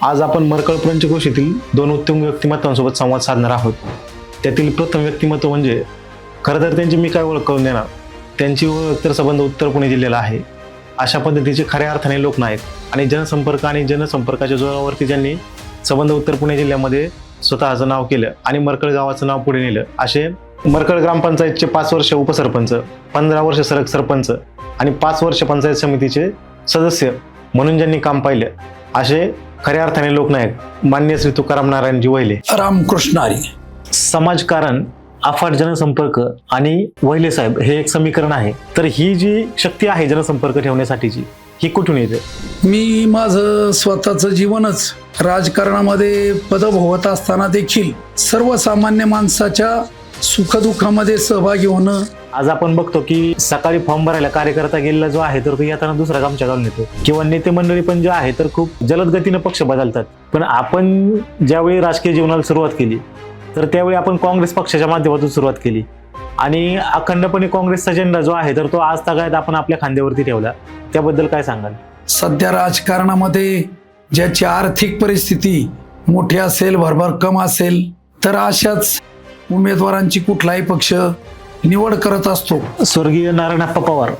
आज आपण मरकळ पंचक्रोशीतील दोन उत्तुंग व्यक्तिमत्वांसोबत संवाद साधणार आहोत. त्यातील प्रथम व्यक्तिमत्व म्हणजे खरं तर त्यांची मी काय ओळख करून देणार. त्यांची ओळख तर संबंध उत्तर पुणे जिल्ह्याला आहे. अशा पद्धतीचे खऱ्या अर्थाने लोकनायक आणि जनसंपर्काच्या जोरावरती ज्यांनी संबंध उत्तर पुणे जिल्ह्यामध्ये स्वतःचं नाव केलं आणि मरकळ गावाचं नाव पुढे नेलं, असे मरकळ ग्रामपंचायतचे 5 वर्ष उपसरपंच, 15 वर्ष सरक सरपंच आणि 5 वर्ष पंचायत समितीचे सदस्य म्हणून ज्यांनी काम पाहिलं, असे खऱ्या अर्थाने लोकनायक मान्य श्री तुकाराम नारायणजी वहिले. रामकृष्ण हरी. समाजकारण, अफाट जनसंपर्क आणि वहिले साहेब हे एक समीकरण आहे. तर ही जी शक्ती आहे जनसंपर्क ठेवण्यासाठीची, ही कुठून येते? मी माझं स्वतःचं जीवनच राजकारणामध्ये पदभोवत असताना देखील सर्वसामान्य माणसाच्या सुखदुःखामध्ये सहभागी होणं. आज आपण बघतो की सकाळी फॉर्म भरायला कार्यकर्ता गेलेला जो आहे तर तो येताना दुसरा गामच्या घालून येतो, किंवा नेते मंडळी पण जे आहे तर खूप जलद गतीनं पक्ष बदलतात. पण आपण ज्यावेळी राजकीय जीवनाला सुरुवात केली तर त्यावेळी आपण काँग्रेस पक्षाच्या माध्यमातून सुरुवात केली आणि अखंडपणे काँग्रेसचा झेंडा जो आहे तर तो आज तागायत आपण आपल्या खांद्यावरती ठेवला. त्याबद्दल काय सांगाल? सध्या राजकारणामध्ये ज्याची आर्थिक परिस्थिती मोठी असेल, भरभरकम असेल, तर अशाच उमेदवारांची कुठलाही पक्ष निवड करत असतो. स्वर्गीय नारायणप्पा पवार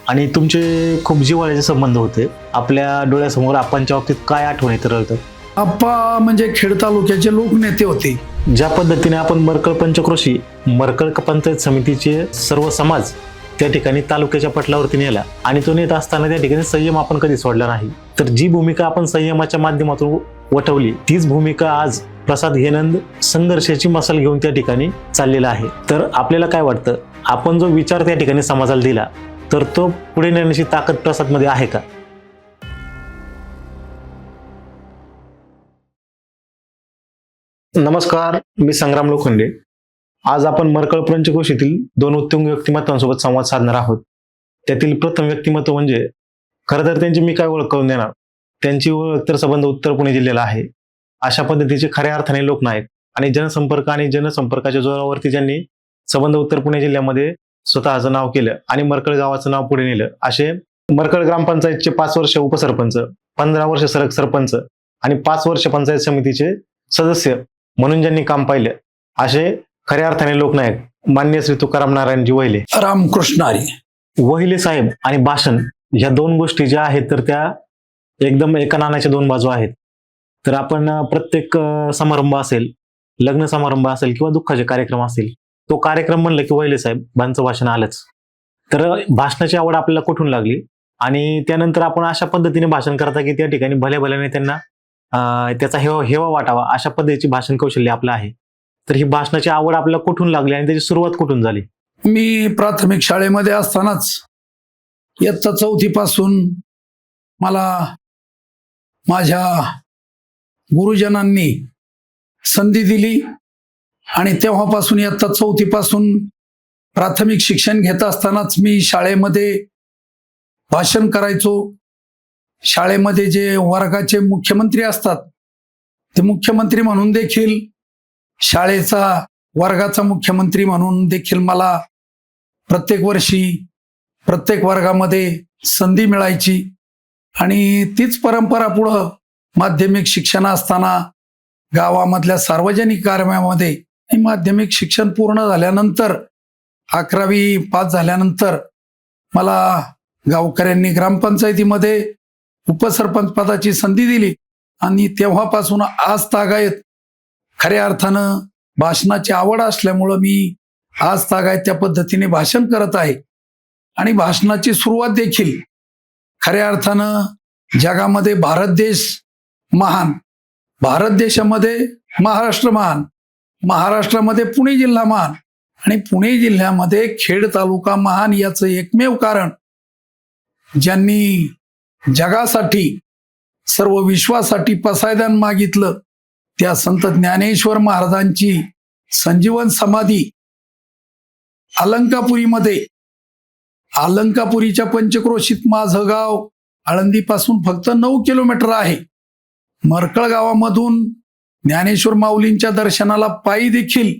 आणि तुमचे खूप जिव्हाळ्याचे संबंध होते. आपल्या डोळ्यासमोर आप्पांच्या बाबतीत काय आठवण येत राहतं? आप्पा म्हणजे खेड तालुक्याचे लोकनेते होते. ज्या पद्धतीने आपण मरकळ पंचक्रोशी मरकळ पंचायत समितीचे सर्व समाज त्या ठिकाणी तालुक्याच्या पटलावरती नेला आणि तो नेत असताना त्या ठिकाणी संयम आपण कधी सोडला नाही. तर जी भूमिका आपण संयमाच्या माध्यमातून वठवली, तीच भूमिका आज प्रसाद हेनंद संघर्षाची मशाल घेऊन त्या ठिकाणी चाललेला आहे. तर आपल्याला काय वाटतं, आपण जो विचार त्या ठिकाणी समाजाला दिला तर तो पुढे नेण्याची ताकद प्रसादमध्ये आहे का? नमस्कार, मी संग्राम लोखंडे. आज आपण मरकळ पंचक्रोशीतील दोन उत्तुंग व्यक्तिमत्वांसोबत संवाद साधणार आहोत. त्यातील प्रथम व्यक्तिमत्व म्हणजे खरं तर त्यांची मी काय ओळख करून देणार. त्यांची ओळख तर संबंध उत्तर पुणे जिल्ह्याला आहे. अशा पद्धतीचे खऱ्या अर्थाने लोकनायक आणि जनसंपर्काच्या जोरावरती ज्यांनी संबंध उत्तर पुणे जिल्ह्यामध्ये स्वतःचं नाव केलं आणि मरकळ गावाचं नाव पुढे नेलं, असे मरकळ ग्रामपंचायतचे 5 वर्ष उपसरपंच, 15 वर्ष सरक सरपंच आणि 5 वर्ष पंचायत समितीचे सदस्य म्हणून ज्यांनी काम पाहिलं, असे खऱ्या अर्थाने लोकनायक मान्य श्री तुकाराम नारायणजी वहिले. रामकृष्ण हरी. वहिले साहेब आणि भाषण ह्या दोन गोष्टी ज्या आहेत तर त्या एकदम एका नाण्याच्या दोन बाजू आहेत. तर आपण प्रत्येक समारंभ असेल, लग्न समारंभ असेल किंवा दुःखाचे कार्यक्रम असेल, तो कार्यक्रम म्हणलं की वहिले साहेबांचं भाषण आलंच. तर भाषणाची आवड आपल्याला कुठून लागली आणि त्यानंतर आपण अशा पद्धतीने भाषण करता की त्या ठिकाणी भल्या भल्याने त्यांना त्याचा हेवा वाटावा, अशा पद्धतीची भाषण कौशल्य आपलं आहे. तर ही भाषणाची आवड आपल्याला कुठून लागली आणि त्याची सुरुवात कुठून झाली? मी प्राथमिक शाळेमध्ये असतानाच इयत्ता 4थी पासून मला माझ्या गुरुजनांनी संधी दिली आणि तेव्हापासून इयत्ता 4थी पासून प्राथमिक शिक्षण घेत असतानाच मी शाळेमध्ये भाषण करायचो. शाळेमध्ये जे वर्गाचे मुख्यमंत्री असतात ते मुख्यमंत्री म्हणून देखील, वर्गाचा मुख्यमंत्री म्हणून देखील मला प्रत्येक वर्षी प्रत्येक वर्गामध्ये संधी मिळायची आणि तीच परंपरा पुढं माध्यमिक शिक्षण असताना गावामधल्या सार्वजनिक कार्यक्रमामध्ये, माध्यमिक शिक्षण पूर्ण झाल्यानंतर 11वी पास झाल्यानंतर मला गावकऱ्यांनी ग्रामपंचायतीमध्ये उपसरपंच पदाची संधी दिली आणि तेव्हापासून आज तागायत खऱ्या अर्थानं भाषणाची आवड असल्यामुळं मी आज तागायत त्या पद्धतीने भाषण करत आहे. आणि भाषणाची सुरुवात देखील खऱ्या अर्थानं जगामध्ये भारत देश महान, भारत देशामध्ये महाराष्ट्र महान, महाराष्ट्रामध्ये पुणे जिल्हा महान आणि पुणे जिल्ह्यामध्ये खेड तालुका महान, याचं एकमेव कारण ज्यांनी जगासाठी, सर्व विश्वासाठी पसायदान मागितलं त्या संत ज्ञानेश्वर महाराजांची संजीवन समाधी अलंकापुरीच्या पंचक्रोशीत माझं गाव आळंदीपासून फक्त 9 किलोमीटर आहे. मरकळ गावामधून ज्ञानेश्वर माऊलींच्या दर्शनाला पायी देखील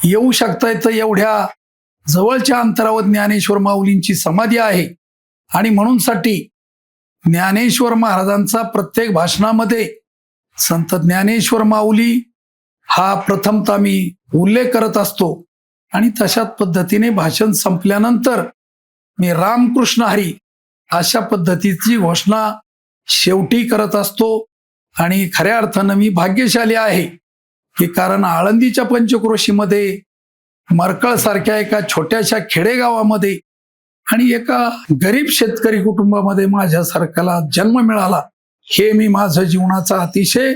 येऊ शकता येतं, एवढ्या जवळच्या अंतरावर ज्ञानेश्वर माऊलींची समाधी आहे. आणि म्हणूनसाठी ज्ञानेश्वर महाराजांचा प्रत्येक भाषणामध्ये संत ज्ञानेश्वर माऊली हा प्रथमतः मी उल्लेख करत असतो आणि तशाच पद्धतीने भाषण संपल्यानंतर मी रामकृष्ण हरी अशा पद्धतीची घोषणा शेवटी करत असतो. आणि खऱ्या अर्थानं मी भाग्यशाली आहे की कारण आळंदीच्या पंचक्रोशीमध्ये मरकळसारख्या एका छोट्याशा खेडेगावामध्ये आणि एका गरीब शेतकरी कुटुंबामध्ये माझ्यासारख्याला जन्म मिळाला हे मी माझं जीवनाचा अतिशय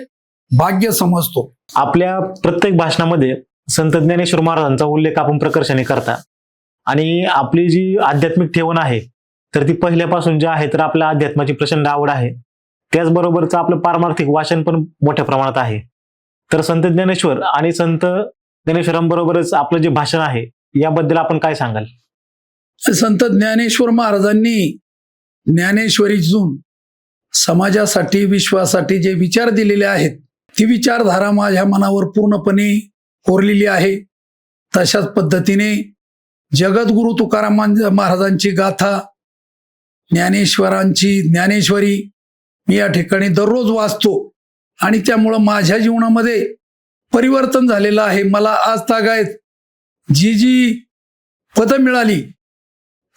भाग्य समजतो. आपल्या प्रत्येक भाषणामध्ये संत ज्ञानेश्वर महाराजांचा उल्लेख आपण प्रकर्षाने करता आणि आपली जी आध्यात्मिक ठेवण आहे तर ती पहिल्यापासून जी आहे तर आपल्या अध्यात्माची प्रचंड आवड आहे. त्याचबरोबरच आपलं पारमार्थिक वाचन पण मोठ्या प्रमाणात आहे. तर संत ज्ञानेश्वर आणि संत ज्ञानेश्वरांबरोबरच आपलं जे भाषण आहे याबद्दल आपण काय सांगाल? संत ज्ञानेश्वर महाराजांनी ज्ञानेश्वरीतून समाजासाठी विश्वासाठी जे विचार दिलेले आहेत ती विचारधारा माझ्या मनावर पूर्णपणे कोरलेली आहे. तशाच पद्धतीने जगद्गुरु तुकाराम महाराजांची गाथा ज्ञानेश्वरांची ज्ञानेश्वरी मी या ठिकाणी दररोज वाचतो आणि त्यामुळं माझ्या जीवनामध्ये परिवर्तन झालेलं आहे. मला आज तागायत जी जी पदं मिळाली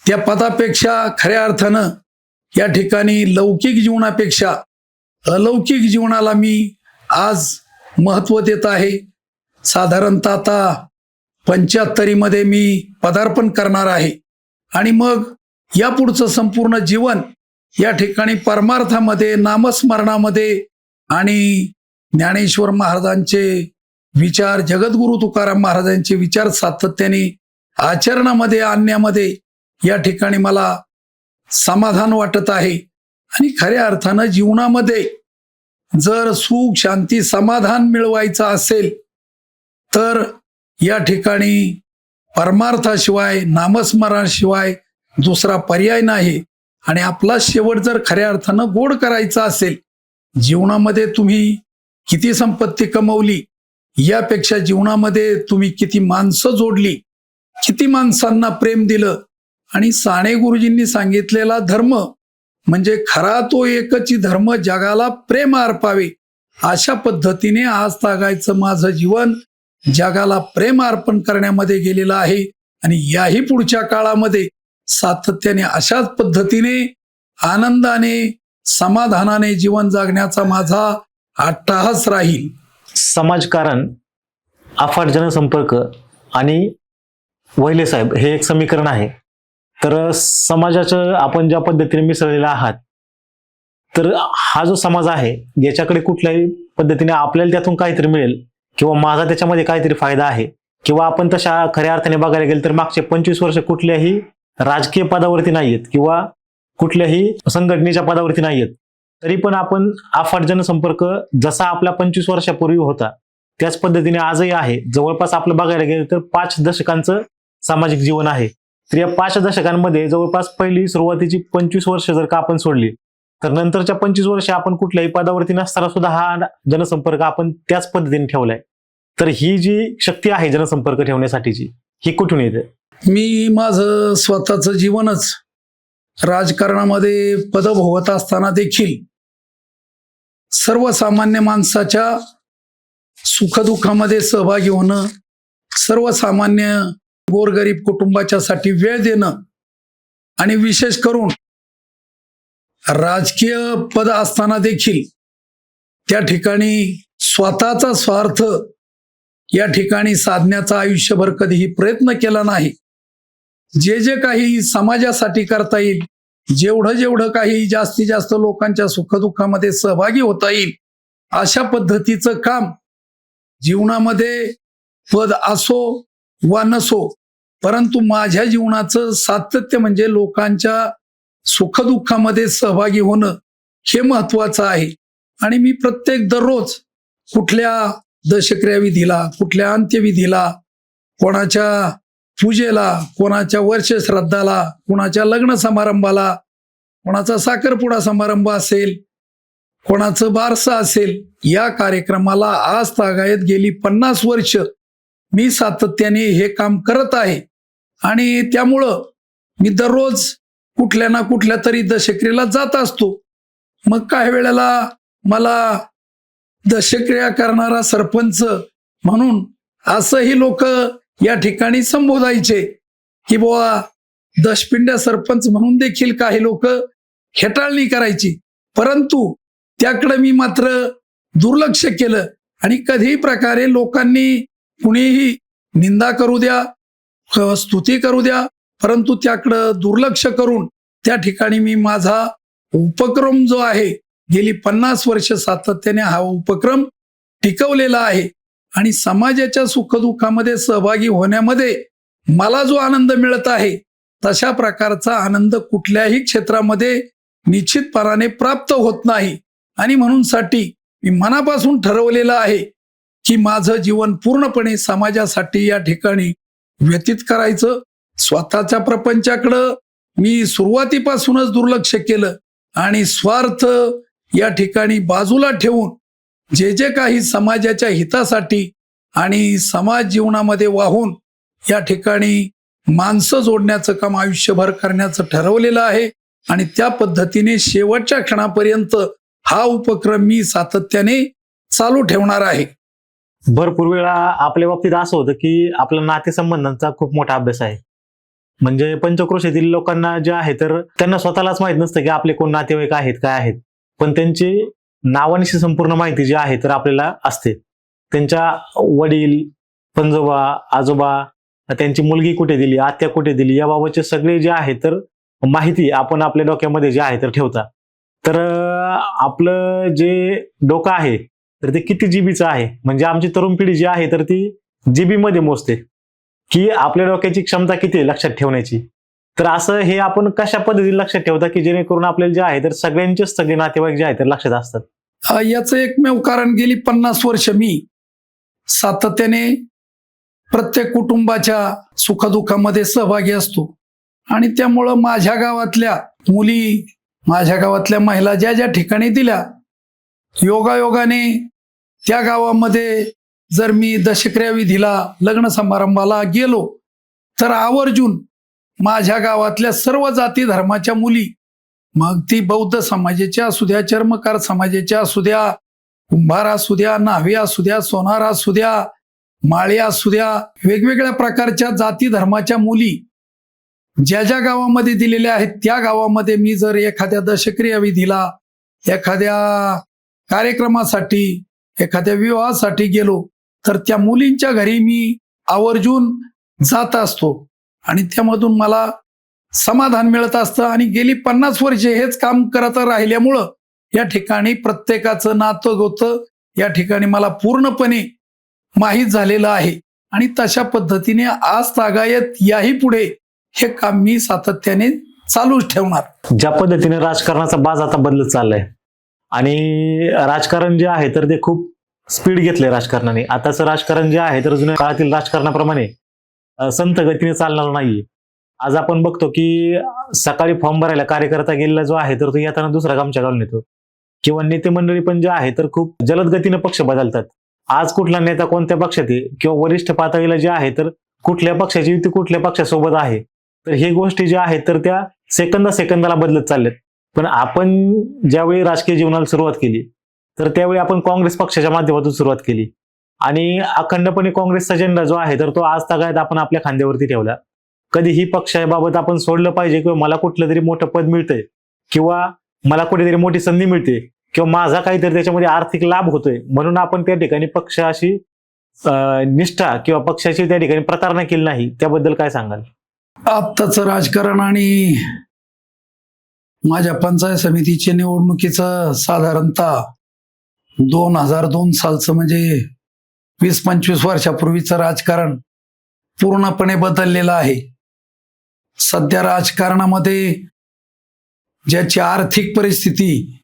त्या पदापेक्षा खऱ्या अर्थानं या ठिकाणी लौकिक जीवनापेक्षा अलौकिक जीवनाला मी आज महत्त्व देत आहे. साधारणतः आता 75मध्ये मी पदार्पण करणार आहे आणि मग या पुढचं संपूर्ण जीवन या ठिकाणी परमार्थामध्ये नामस्मरणामध्ये आणि ज्ञानेश्वर महाराजांचे विचार जगद्गुरु तुकाराम महाराजांचे विचार सातत्याने आचरणामध्ये आणण्यामध्ये या ठिकाणी मला समाधान वाटत आहे. आणि खऱ्या अर्थानं जीवनामध्ये जर सुख शांती समाधान मिळवायचं असेल तर या ठिकाणी परमार्थाशिवाय नामस्मरणाशिवाय दुसरा पर्याय नाही. आणि आपला शेवट जर खऱ्या अर्थानं गोड करायचा असेल जीवनामध्ये तुम्ही किती संपत्ती कमवली यापेक्षा जीवनामध्ये तुम्ही किती माणसं जोडली किती माणसांना प्रेम दिलं आणि साने गुरुजींनी सांगितलेला धर्म म्हणजे खरा तो एकची धर्म जगाला प्रेम अर्पावे अशा पद्धतीने आज तागायचं माझं जीवन जगाला प्रेम अर्पण करण्यामध्ये गेलेलं आहे. आणि याही पुढच्या काळामध्ये सातत्याने अशाच पद्धतीने आनंदाने समाधानाने जीवन जगण्याचा माझा अट्टाहास राहील. समाजकारण, अफाट जनसंपर्क आणि वहिले साहेब हे एक समीकरण आहे. तर समाजाचं आपण ज्या पद्धतीने मिसळलेला आहात तर हा जो समाज आहे याच्याकडे कुठल्याही पद्धतीने आपल्याला त्यातून काहीतरी मिळेल किंवा माझा त्याच्यामध्ये काहीतरी फायदा आहे किंवा आपण तशा खऱ्या अर्थाने बघायला गेलं तर मागचे 25 वर्ष कुठल्याही राजकीय पदावरती नाहीयेत किंवा कुठल्याही संघटनेच्या पदावरती नाहीयेत तरी पण आपण अफाट जनसंपर्क जसा आपला 25 वर्षापूर्वी होता त्याच पद्धतीने आजही आहे. जवळपास आपलं बघायला गेलं तर 5 दशकांचं सामाजिक जीवन आहे. तर या 5 दशकांमध्ये जवळपास पहिली सुरुवातीची 25 वर्ष जर का आपण सोडली तर नंतरच्या 25 वर्ष आपण कुठल्याही पदावरती नसताना सुद्धा हा जनसंपर्क आपण त्याच पद्धतीने ठेवलाय. तर ही जी शक्ती आहे जनसंपर्क ठेवण्यासाठीची ही कुठून येते? मी माझं स्वतःचं जीवनच राजकारणामध्ये पद भोगत असताना देखील सर्वसामान्य माणसाच्या सुखदुःखामध्ये सहभागी होणं, सर्वसामान्य गोरगरीब कुटुंबाच्यासाठी वेळ देणं आणि विशेष करून राजकीय पद असताना देखील त्या ठिकाणी स्वतःचा स्वार्थ या ठिकाणी साधण्याचा आयुष्यभर कधीही प्रयत्न केला नाही. जे जे काही समाजासाठी करता येईल जेवढं काही जास्तीत जास्त लोकांच्या सुखदुःखामध्ये सहभागी होता येईल अशा पद्धतीचं काम जीवनामध्ये पद असो वा नसो परंतु माझ्या जीवनाचं सातत्य म्हणजे लोकांच्या सुखदुःखामध्ये सहभागी होणं हे महत्वाचं आहे. आणि मी प्रत्येक दररोज कुठल्या दशक्रिया विधीला कुठल्या अंत्यविधीला कोणाच्या पूजेला कोणाच्या वर्ष श्राद्धाला कोणाच्या लग्न समारंभाला कोणाचा साखरपुडा समारंभ असेल कोणाचं बारसं असेल या कार्यक्रमाला आज तागायत गेली 50 वर्ष मी सातत्याने हे काम करत आहे. आणि त्यामुळं मी दररोज कुठल्या ना कुठल्या तरी दशक्रियेला जात असतो. मग काही वेळेला मला दशक्रिया करणारा सरपंच म्हणून असंही लोक या ठिकाणी संबोधायचे की बुवा दशपिंड्या सरपंच म्हणून देखील काही लोक हेटाळणी करायची. परंतु त्याकडे मी मात्र दुर्लक्ष केलं आणि कधीही प्रकारे लोकांनी कुणीही निंदा करू द्या, स्तुती करू द्या, परंतु त्याकडं दुर्लक्ष करून त्या ठिकाणी मी माझा उपक्रम जो आहे गेली 50 वर्ष सातत्याने हा उपक्रम टिकवलेला आहे आणि समाजाच्या सुखदुःखामध्ये सहभागी होण्यामध्ये मला जो आनंद मिळत आहे तशा प्रकारचा आनंद कुठल्याही क्षेत्रामध्ये निश्चितपणाने प्राप्त होत नाही. आणि म्हणूनसाठी मी मनापासून ठरवलेलं आहे की माझं जीवन पूर्णपणे समाजासाठी या ठिकाणी व्यतीत करायचं. स्वतःच्या प्रपंचाकडं मी सुरुवातीपासूनच दुर्लक्ष केलं आणि स्वार्थ या ठिकाणी बाजूला ठेवून जे जे काही समाजाच्या हितासाठी आणि समाज जीवनामध्ये वाहून या ठिकाणी माणसं जोडण्याचं काम आयुष्यभर करण्याचं ठरवलेलं आहे आणि त्या पद्धतीने शेवटच्या क्षणापर्यंत हा उपक्रम मी सातत्याने चालू ठेवणार आहे. भरपूर वेळा आपल्या बाबतीत असं होतं की आपला नातेसंबंधांचा खूप मोठा अभ्यास आहे. म्हणजे पंचक्रोशीतील लोकांना जे आहे तर त्यांना स्वतःलाच माहित नसतं की आपले कोण नातेवाईक आहेत काय आहेत, पण त्यांची नावानिशी संपूर्ण माहिती जी आहे तर आपल्याला असते. त्यांच्या वडील, पंजोबा, आजोबा, त्यांची मुलगी कुठे दिली, आत्या कुठे दिली, याबाबतचे सगळे जे आहे तर माहिती आपण आपल्या डोक्यामध्ये जे आहे तर ठेवता. तर आपलं जे डोकं आहे तर ते किती जीबीचं आहे, म्हणजे आमची तरुण पिढी जी आहे तर ती जीबी मध्ये मोजते की आपल्या डोक्याची क्षमता किती आहे लक्षात ठेवण्याची. तर असं हे आपण कशा पद्धतीने लक्षात ठेवता की जेणेकरून आपल्याला जे आहे तर सगळ्यांचेच सगळे नातेवाईक जे आहे तर लक्षात असतात. याचं एकमेव कारण गेली 50 वर्ष मी सातत्याने प्रत्येक कुटुंबाच्या सुखदुःखामध्ये सहभागी असतो आणि त्यामुळं माझ्या गावातल्या मुली, माझ्या गावातल्या महिला ज्या ज्या ठिकाणी दिल्या, योगायोगाने त्या गावामध्ये जर मी दशक्रिया विधीला, लग्न समारंभाला गेलो तर आवर्जून माझ्या गावातल्या सर्व जाती धर्माच्या मुली, मग ती बौद्ध समाजाच्या असू द्या, चर्मकार समाजाच्या असू द्या, कुंभार असू द्या, न्हावी असू द्या, सोनार असू द्या, माळी असू द्या, वेगवेगळ्या प्रकारच्या जाती धर्माच्या मुली ज्या ज्या गावामध्ये दिलेल्या आहेत त्या गावामध्ये मी जर एखाद्या दशक्रिया विधीला, एखाद्या कार्यक्रमासाठी, एखाद्या विवाहासाठी गेलो तर त्या मुलींच्या घरी मी आवर्जून जात असतो आणि त्यामधून मला समाधान मिळत असतं. आणि गेली 50 वर्षे हेच काम करत राहिल्यामुळं या ठिकाणी प्रत्येकाचं नातं गोतं या ठिकाणी मला पूर्णपणे माहीत झालेलं आहे आणि तशा पद्धतीने आज तागायत याही पुढे हे काम मी सातत्याने चालूच ठेवणार. ज्या पद्धतीने राजकारणाचा बाज आता बदलत चाललाय आणि राजकारण जे आहे तर ते खूप स्पीड घेतलंय राजकारणाने. आताचं राजकारण जे आहे तर जुन्या काळातील राजकारणाप्रमाणे संत गतीने चालणार नाही. आज आपण बघतो की सकाळी फॉर्म भरायला कार्यकर्ता गेलेला जो आहे तर तो येताना दुसरा गामच्या घालून येतो, किंवा नेते मंडळी पण जे आहे तर खूप जलद गतीने पक्ष बदलतात. आज कुठला नेता कोणत्या पक्षात आहे किंवा वरिष्ठ पातळीला जे आहे तर कुठल्या पक्षाची युती कुठल्या पक्षासोबत आहे, तर हे गोष्टी ज्या आहेत तर त्या सेकंदाला बदलत चालल्यात. पण आपण ज्यावेळी राजकीय जीवनाला सुरुवात केली तर त्यावेळी आपण काँग्रेस पक्षाच्या माध्यमातून सुरुवात केली आणि अखंडपणे काँग्रेसचा झेंडा जो आहे तर तो आज तागायत आपण आपल्या खांद्यावरती ठेवला. कधी ही पक्षाबाबत आपण सोडलं पाहिजे किंवा मला कुठलं तरी मोठं पद मिळतंय किंवा मला कुठेतरी मोठी संधी मिळते किंवा माझा काहीतरी त्याच्यामध्ये आर्थिक लाभ होतोय म्हणून आपण त्या ठिकाणी पक्षाशी निष्ठा किंवा पक्षाची त्या ठिकाणी प्रतारणा केली नाही, त्याबद्दल काय सांगाल? आत्ताचं राजकारण आणि माझ्या पंचायत समितीचे निवडणुकीचं साधारणतः 2002 सालचं म्हणजे 20-25 वर्षापूर्वीचं राजकारण पूर्णपणे बदललेलं आहे. सध्या राजकारणामध्ये ज्याची आर्थिक परिस्थिती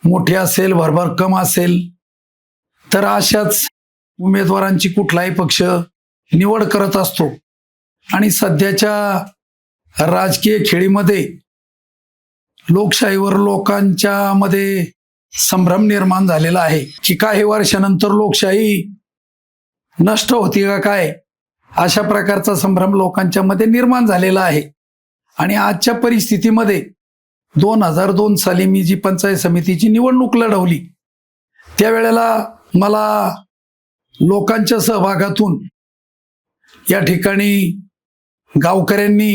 मोठी असेल, भरभरकम असेल, तर अशाच उमेदवारांची कुठलाही पक्ष निवड करत असतो आणि सध्याच्या राजकीय खेळीमध्ये लोकशाहीवर लोकांच्या मध्ये संभ्रम निर्माण झालेला आहे की काही वर्षानंतर लोकशाही नष्ट होती का काय, अशा प्रकारचा संभ्रम लोकांच्या मध्ये निर्माण झालेला आहे. आणि आजच्या परिस्थितीमध्ये 2002 साली मी जी पंचायत समितीची निवडणूक लढवली त्यावेळेला मला लोकांच्या सहभागातून या ठिकाणी गावकऱ्यांनी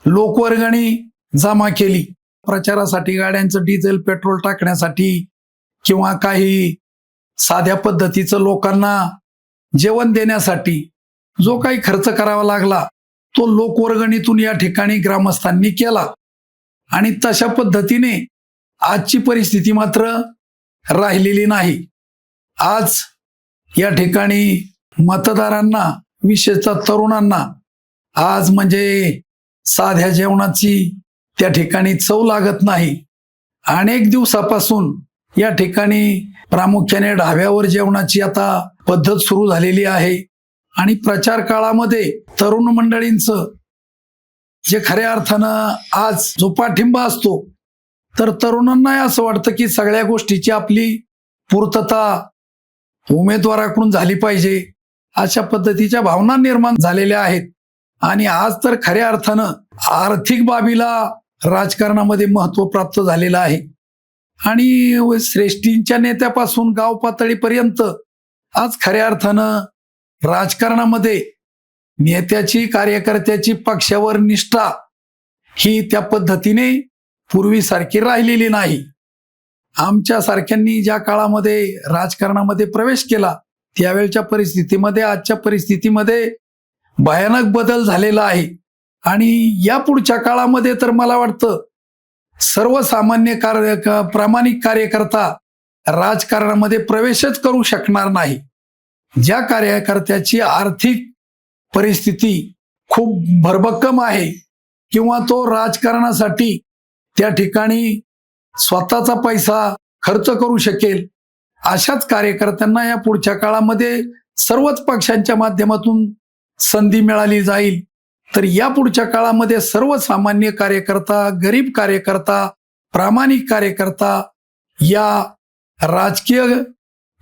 लोकवर्गणी जमा केली. प्रचारासाठी गाड्यांचं डिझेल पेट्रोल टाकण्यासाठी किंवा काही साध्या पद्धतीचं लोकांना जेवण देण्यासाठी जो काही खर्च करावा लागला तो लोकवर्गणीतून या ठिकाणी ग्रामस्थांनी केला. आणि तशा पद्धतीने आजची परिस्थिती मात्र राहिलेली नाही. आज या ठिकाणी मतदारांना, विशेषतः तरुणांना आज म्हणजे साध्या जेवणाची त्या ठिकाणी चव लागत नाही. अनेक दिवसापासून या ठिकाणी प्रामुख्याने ढाब्यावर जेवणाची आता पद्धत सुरू झालेली आहे. आणि प्रचार काळामध्ये तरुण मंडळींचं जे खऱ्या अर्थानं आज जो पाठिंबा असतो, तर तरुणांना असं वाटतं की सगळ्या गोष्टीची आपली पूर्तता उमेदवाराकडून झाली पाहिजे, अशा पद्धतीच्या भावना निर्माण झालेल्या आहेत. आणि आज तर खऱ्या अर्थानं आर्थिक बाबीला राजकारणामध्ये महत्त्व प्राप्त झालेलं आहे. आणि श्रेष्ठींच्या नेत्यापासून गाव पातळीपर्यंत आज खऱ्या अर्थानं राजकारणामध्ये नेत्याची, कार्यकर्त्याची पक्षावर निष्ठा ही त्या पद्धतीने पूर्वीसारखी राहिलेली नाही. आमच्या सारख्यांनी ज्या काळामध्ये राजकारणामध्ये प्रवेश केला त्यावेळच्या परिस्थितीमध्ये आजच्या परिस्थितीमध्ये भयानक बदल झालेला आहे. आणि या पुढच्या काळामध्ये तर मला वाटतं सर्वसामान्य प्रामाणिक कार्यकर्ता राजकारणामध्ये प्रवेशच करू शकणार नाही. ज्या कार्यकर्त्याची आर्थिक परिस्थिती खूप भरभक्कम आहे किंवा तो राजकारणासाठी त्या ठिकाणी स्वतःचा पैसा खर्च करू शकेल, अशाच कार्यकर्त्यांना या पुढच्या काळामध्ये सर्वच पक्षांच्या माध्यमातून संधी मिळाली जाईल. तर या पुढच्या काळामध्ये सर्वसामान्य कार्यकर्ता, गरीब कार्यकर्ता, प्रामाणिक कार्यकर्ता या राजकीय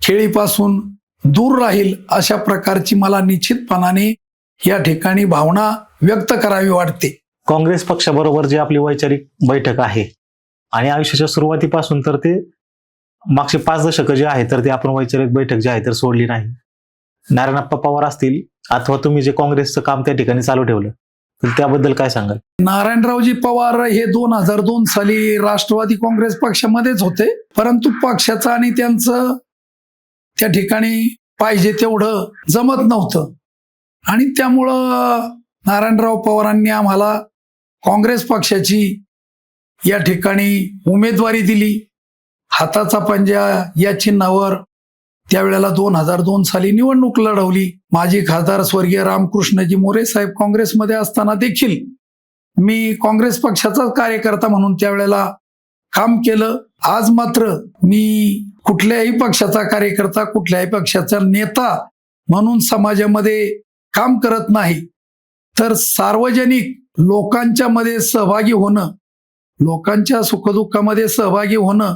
खेळीपासून दूर राहील, अशा प्रकारची मला निश्चितपणाने या ठिकाणी भावना व्यक्त करावी वाटते. काँग्रेस पक्षाबरोबर जी आपली वैचारिक बैठक आहे आणि आयुष्याच्या सुरुवातीपासून तर ते मागचे 5 दशकं जे आहे तर ते आपण वैचारिक बैठक जी आहे तर सोडली नाही. नारायणप्पा पवार असतील अथवा तुम्ही जे काँग्रेसचं काम त्या ठिकाणी चालू ठेवलं, तर त्याबद्दल काय सांगाल? नारायणरावजी पवार हे 2002 साली राष्ट्रवादी काँग्रेस पक्षामध्येच होते, परंतु पक्षाचं आणि त्यांचं त्या ठिकाणी पाहिजे तेवढं जमत नव्हतं. आणि त्यामुळं नारायणराव पवारांनी आम्हाला काँग्रेस पक्षाची या ठिकाणी उमेदवारी दिली. हाताचा पंजा या चिन्हावर त्यावेळेला 2002 साली निवडणूक लढवली. माजी खासदार स्वर्गीय रामकृष्णजी मोरे साहेब काँग्रेसमध्ये असताना देखील मी काँग्रेस पक्षाचाच कार्यकर्ता म्हणून त्यावेळेला काम केलं. आज मात्र मी कुठल्याही पक्षाचा कार्यकर्ता, कुठल्याही पक्षाचा नेता म्हणून समाजामध्ये काम करत नाही, तर सार्वजनिक लोकांच्या मध्ये सहभागी होणं, लोकांच्या सुखदुःखामध्ये सहभागी होणं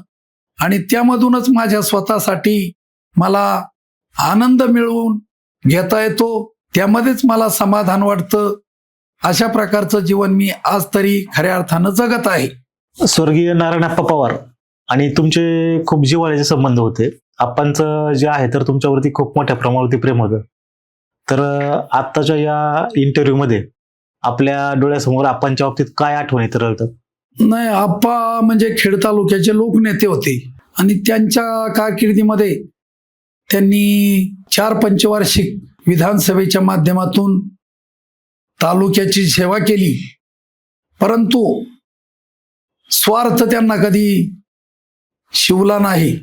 आणि त्यामधूनच माझ्या स्वतःसाठी मला आनंद मिळवून घेता येतो, त्यामध्येच मला समाधान वाटतं. अशा प्रकारचं जीवन मी आज तरी खऱ्या अर्थानं जगत आहे. स्वर्गीय नारायणप्पा पवार आणि तुमचे खूप जिव्हाळ्याचे संबंध होते. आप्पांचं जे आहे तर तुमच्यावरती खूप मोठ्या प्रमाणावरती प्रेम होतं. तर आत्ताच्या या इंटरव्ह्यूमध्ये आपल्या डोळ्यासमोर आप्पांच्या बाबतीत काय आठवणी तरळतात? नाही, आप्पा म्हणजे खेड तालुक्याचे लोकनेते होते आणि त्यांच्या कारकिर्दीमध्ये त्यांनी 4 पंचवार्षिक विधानसभेच्या माध्यमातून तालुक्याची सेवा केली, परंतु स्वार्थ त्यांना कधी शिवला नाही.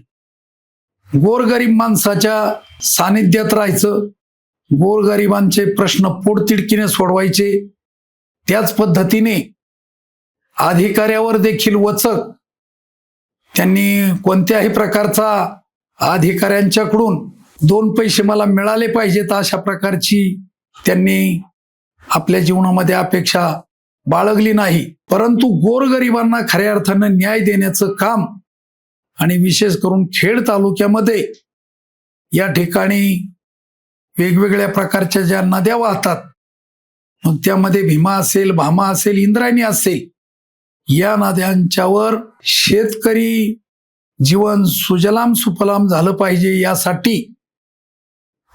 गोरगरीब माणसाच्या सानिध्यात राहायचं, गोरगरिबांचे प्रश्न पोटतिडकीने सोडवायचे, त्याच पद्धतीने अधिकाऱ्यावर देखील वचक. त्यांनी कोणत्याही प्रकारचा अधिकाऱ्यांच्याकडून 2 पैसे मला मिळाले पाहिजेत अशा प्रकारची त्यांनी आपल्या जीवनामध्ये अपेक्षा बाळगली नाही, परंतु गोरगरिबांना खऱ्या अर्थानं न्याय देण्याचं काम आणि विशेष करून खेड तालुक्यामध्ये या ठिकाणी वेगवेगळ्या प्रकारच्या ज्या नद्या वाहतात, मग त्यामध्ये भीमा असेल, भामा असेल, इंद्रायणी असेल, या नद्यांच्यावर शेतकरी जीवन सुजलाम सुफलाम झालं पाहिजे यासाठी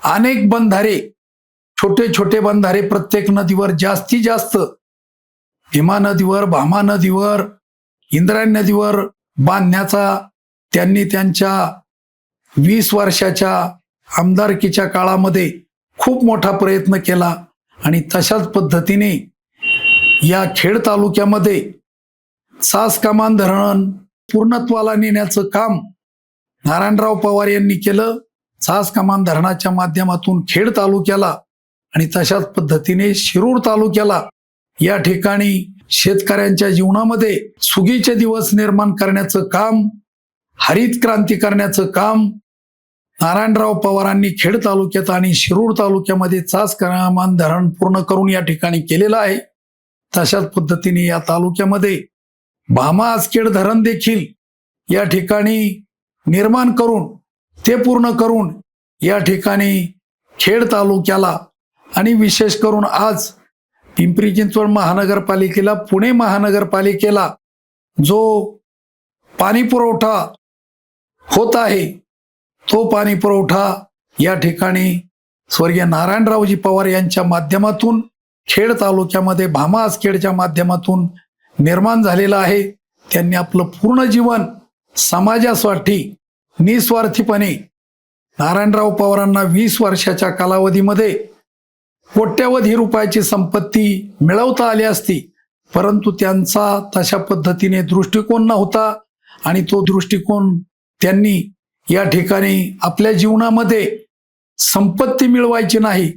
अनेक बंधारे, छोटे छोटे बंधारे प्रत्येक नदीवर जास्तीत जास्त भीमा नदीवर, भामा नदीवर, इंद्रायणी नदीवर बांधण्याचा त्यांनी त्यांच्या 20 वर्षाच्या आमदारकीच्या काळामध्ये खूप मोठा प्रयत्न केला आणि तशाच पद्धतीने या खेड तालुक्यामध्ये सास कमान धरण पूर्णत्वाला नेण्याचं काम नारायणराव पवार यांनी केलं. सास कमान धरणाच्या माध्यमातून खेड तालुक्याला आणि तशाच पद्धतीने शिरूर तालुक्याला या ठिकाणी शेतकऱ्यांच्या जीवनामध्ये सुगीचे दिवस निर्माण करण्याचं काम, हरित क्रांती करण्याचं काम नारायणराव पवारांनी खेड तालुक्यात आणि शिरूर तालुक्यामध्ये सास कमान धरण पूर्ण करून या ठिकाणी केलेलं आहे. तशाच पद्धतीने या तालुक्यामध्ये भामा आसखेड धरण देखील या ठिकाणी निर्माण करून ते पूर्ण करून या ठिकाणी खेड तालुक्याला आणि विशेष करून आज पिंपरी चिंचवड महानगरपालिकेला, पुणे महानगरपालिकेला जो पाणी पुरवठा होत आहे तो पाणी पुरवठा या ठिकाणी स्वर्गीय नारायणरावजी पवार यांच्या माध्यमातून खेड तालुक्यामध्ये भामा आसखेडच्या माध्यमातून निर्माण झालेला आहे. त्यांनी आपलं पूर्ण जीवन समाजासाठी निस्वार्थीपणे नारायणराव पवारांना 20 वर्षाच्या कालावधीमध्ये कोट्यवधी रुपयाची संपत्ती मिळवता आली असती, परंतु त्यांचा तशा पद्धतीने दृष्टिकोन नव्हता आणि तो दृष्टिकोन त्यांनी या ठिकाणी आपल्या जीवनामध्ये संपत्ती मिळवायची नाही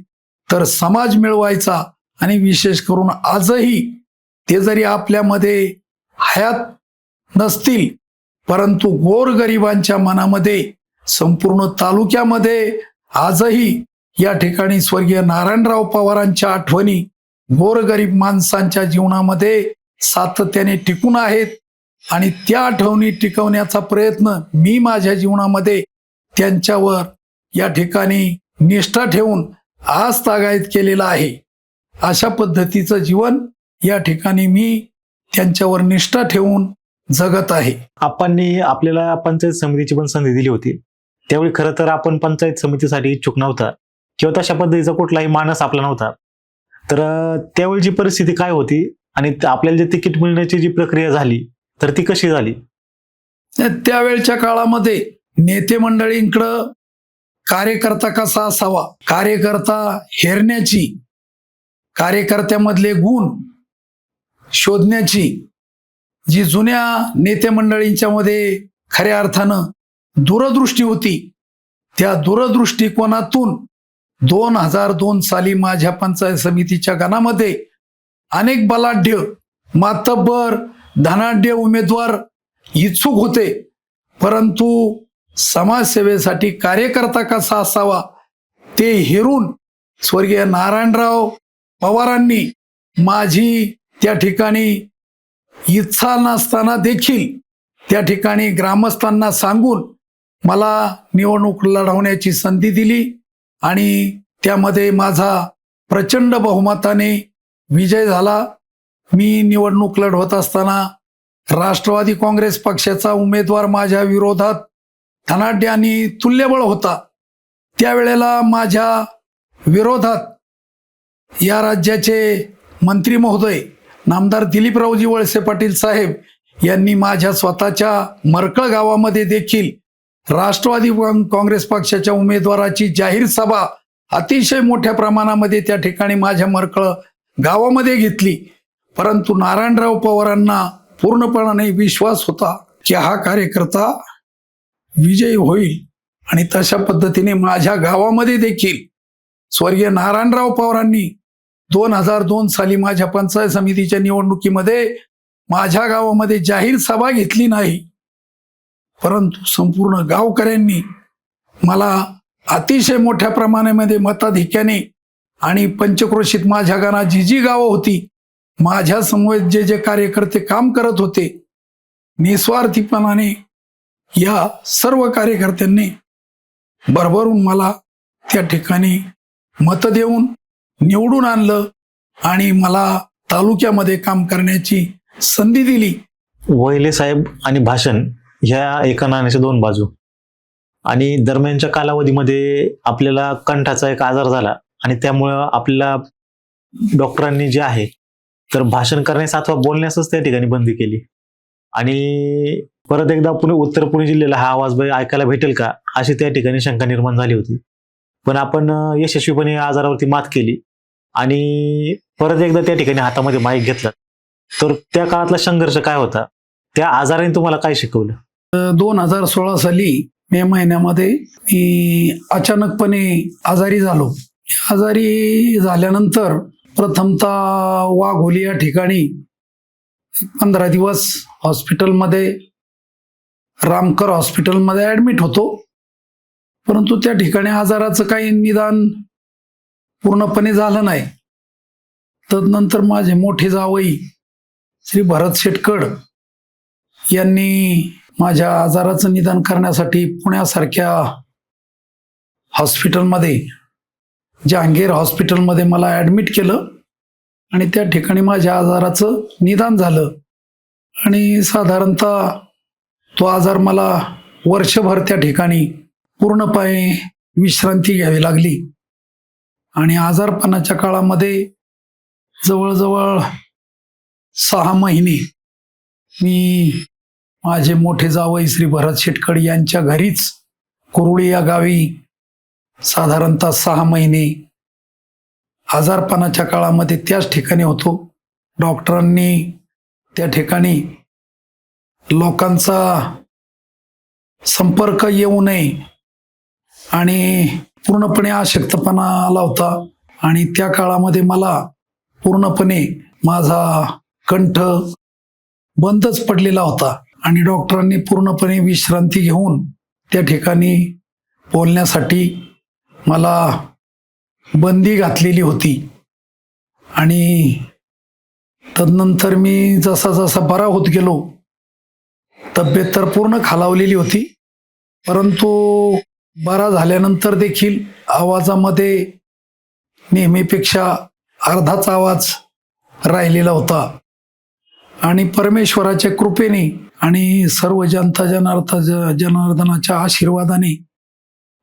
तर समाज मिळवायचा. आणि विशेष करून आजही ते जरी आपल्यामध्ये हयात नसतील परंतु गोरगरिबांच्या मनामध्ये संपूर्ण तालुक्यामध्ये आजही या ठिकाणी स्वर्गीय नारायणराव पवारांच्या आठवणी गोरगरीब माणसांच्या जीवनामध्ये सातत्याने टिकून आहेत आणि त्या आठवणी टिकवण्याचा प्रयत्न मी माझ्या जीवनामध्ये त्यांच्यावर या ठिकाणी निष्ठा ठेवून आज तागायत केलेला आहे. अशा पद्धतीचं जीवन या ठिकाणी मी त्यांच्यावर निष्ठा ठेवून जगत आहे. आपण आपल्याला पंचायत समितीची पण संधी दिली होती. त्यावेळी खरं तर आपण पंचायत समितीसाठी इच्छुक नव्हता किंवा तशा पद्धतीचा कुठलाही मानस आपला नव्हता. तर त्यावेळीची परिस्थिती काय होती आणि आपल्याला जे तिकीट मिळण्याची जी प्रक्रिया झाली तर ती कशी झाली? त्यावेळच्या काळामध्ये नेते मंडळींकडं कार्यकर्ता कसा असावा, कार्यकर्ता हेरण्याची, कार्यकर्त्यामधले गुण शोधण्याची जी जुन्या नेते मंडळींच्या मध्ये खऱ्या अर्थानं दूरदृष्टी होती, त्या दूरदृष्टिकोनातून 2002 साली माझ्या पंचायत समितीच्या गणामध्ये अनेक बलाढ्य, मातब्बर, धनाढ्य उमेदवार इच्छुक होते, परंतु समाजसेवेसाठी कार्यकर्ता कसा असावा ते हेरून स्वर्गीय नारायणराव पवारांनी माझी त्या ठिकाणी इच्छा नसताना देखील त्या ठिकाणी ग्रामस्थांना सांगून मला निवडणूक लढवण्याची संधी दिली आणि त्यामध्ये माझा प्रचंड बहुमताने विजय झाला. मी निवडणूक लढवत असताना राष्ट्रवादी काँग्रेस पक्षाचा उमेदवार माझ्या विरोधात धनाढ्य आणि तुल्यबळ होता. त्यावेळेला माझ्या विरोधात या राज्याचे मंत्री महोदय नामदार दिलीपरावजी वळसे पाटील साहेब यांनी माझ्या स्वतःच्या मरकळ गावामध्ये देखील राष्ट्रवादी काँग्रेस पक्षाच्या उमेदवाराची जाहीर सभा अतिशय मोठ्या प्रमाणामध्ये त्या ठिकाणी माझ्या मरकळ गावामध्ये घेतली. परंतु नारायणराव पवारांना पूर्णपणे विश्वास होता की हा कार्यकर्ता विजयी होईल आणि तशा पद्धतीने माझ्या गावामध्ये देखील स्वर्गीय नारायणराव पवारांनी 2002 साली माझ्या पंचायत समितीच्या निवडणुकीमध्ये माझ्या गावामध्ये जाहीर सभा घेतली नाही, परंतु संपूर्ण गावकऱ्यांनी मला अतिशय मोठ्या प्रमाणामध्ये मताधिक्याने आणि पंचक्रोशीत माझ्या गावात जी गावं होती, माझ्या समवेत जे कार्यकर्ते काम करत होते, निस्वार्थीपणाने या सर्व कार्यकर्त्यांनी भरभरून मला त्या ठिकाणी मत देऊन निवडून आणलं आणि मला तालुक्यामध्ये काम करण्याची संधी दिली. वहिले साहेब आणि भाषण ह्या एका नाण्याच्या दोन बाजू. आणि दरम्यानच्या कालावधीमध्ये आपल्याला कंठाचा एक आजार झाला आणि त्यामुळं आपल्याला डॉक्टरांनी जे आहे तर भाषण करण्यास अथवा बोलण्यासच त्या ठिकाणी बंदी केली. आणि परत एकदा उत्तर पुणे जिल्ह्याला हा आवाज ऐकायला भेटेल का अशी त्या ठिकाणी शंका निर्माण झाली होती. पण आपण यशस्वीपणे या आजारावरती मात केली आणि परत एकदा त्या ठिकाणी हातामध्ये माईक घेतला. तर त्या काळातला संघर्ष काय होता, त्या आजाराने तुम्हाला काय शिकवलं? 2016 साली मे महिन्यामध्ये मी अचानकपणे आजारी झालो. आजारी झाल्यानंतर प्रथमतः वाघोली या ठिकाणी 15 दिवस हॉस्पिटलमध्ये, रामकर हॉस्पिटलमध्ये ॲडमिट होतो. परंतु त्या ठिकाणी आजाराचं काही निदान पूर्णपणे झालं नाही. तदनंतर माझे मोठे जावई श्री भरत शेटकड यांनी माझ्या आजाराचं निदान करण्यासाठी पुण्यासारख्या हॉस्पिटलमध्ये, जहांगीर हॉस्पिटलमध्ये मला ॲडमिट केलं आणि त्या ठिकाणी माझ्या आजाराचं निदान झालं. आणि साधारणतः तो आजार मला वर्षभर त्या ठिकाणी पूर्णपणे विश्रांती घ्यावी लागली. आणि आजारपणाच्या काळामध्ये जवळजवळ 6 महिने मी माझे मोठे जावई श्री भरत शेटकड यांच्या घरीच कुरुळी या गावी साधारणतः 6 महिने आजारपणाच्या काळामध्ये त्याच ठिकाणी होतो. डॉक्टरांनी त्या ठिकाणी लोकांचा संपर्क येऊ नये आणि पूर्णपणे अशक्तपणा आला होता. आणि त्या काळामध्ये मला पूर्णपणे माझा कंठ बंदच पडलेला होता आणि डॉक्टरांनी पूर्णपणे विश्रांती घेऊन त्या ठिकाणी बोलण्यासाठी मला बंदी घातलेली होती. आणि तदनंतर मी जसा जसा बरा होत गेलो, तब्येत तर पूर्ण खालावलेली होती, परंतु बरा झाल्यानंतर देखील आवाजामध्ये नेहमीपेक्षा अर्धाच आवाज राहिलेला होता. आणि परमेश्वराच्या कृपेने आणि सर्व जनता जनार्दनाच्या आशीर्वादाने